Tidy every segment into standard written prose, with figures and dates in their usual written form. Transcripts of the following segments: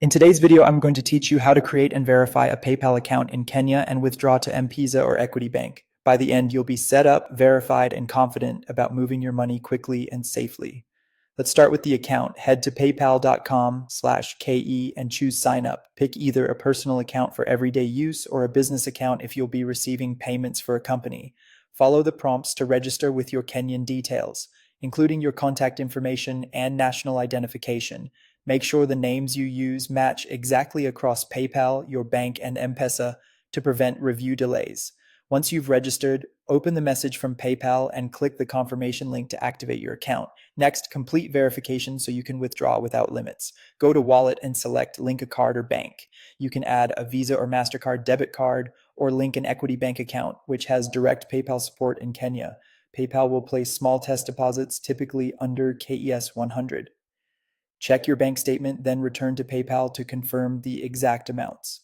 In today's video, I'm going to teach you how to create and verify a PayPal account in Kenya and withdraw to MPESA or Equity Bank. By the end, you'll be set up, verified, and confident about moving your money quickly and safely. Let's start with the account. Head to paypal.com/KE and choose sign up. Pick either a personal account for everyday use or a business account if you'll be receiving payments for a company. Follow the prompts to register with your Kenyan details, including your contact information and national identification. Make sure the names you use match exactly across PayPal, your bank, and MPESA to prevent review delays. Once you've registered, open the message from PayPal and click the confirmation link to activate your account. Next, complete verification so you can withdraw without limits. Go to Wallet and select Link a Card or Bank. You can add a Visa or MasterCard debit card or link an Equity Bank account, which has direct PayPal support in Kenya. PayPal will place small test deposits, typically under KES 100. Check your bank statement, then return to PayPal to confirm the exact amounts.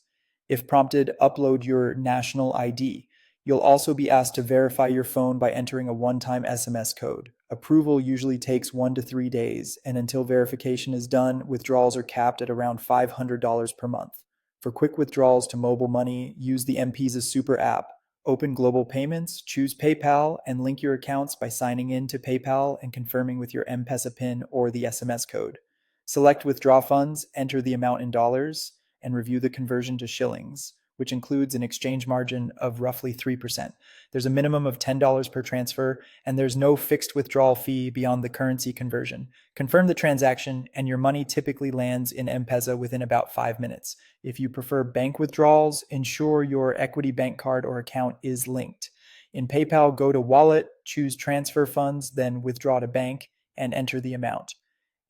If prompted, upload your national ID. You'll also be asked to verify your phone by entering a one-time SMS code. Approval usually takes 1 to 3 days, and until verification is done, withdrawals are capped at around $500 per month. For quick withdrawals to mobile money, use the M-PESA Super app. Open global payments, choose PayPal, and link your accounts by signing in to PayPal and confirming with your M-PESA PIN or the SMS code. Select Withdraw Funds, enter the amount in dollars, and review the conversion to shillings, which includes an exchange margin of roughly 3%. There's a minimum of $10 per transfer, and there's no fixed withdrawal fee beyond the currency conversion. Confirm the transaction, and your money typically lands in M-PESA within about 5 minutes. If you prefer bank withdrawals, ensure your Equity Bank card or account is linked. In PayPal, go to Wallet, choose Transfer Funds, then Withdraw to Bank, and enter the amount.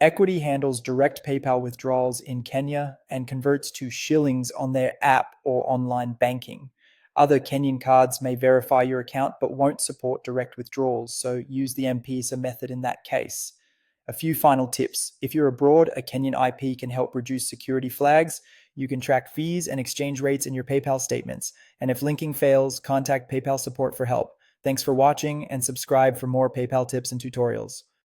Equity handles direct PayPal withdrawals in Kenya and converts to shillings on their app or online banking. Other Kenyan cards may verify your account but won't support direct withdrawals, so use the M-PESA method in that case. A few final tips. If you're abroad, a Kenyan IP can help reduce security flags. You can track fees and exchange rates in your PayPal statements. And if linking fails, contact PayPal support for help. Thanks for watching and subscribe for more PayPal tips and tutorials.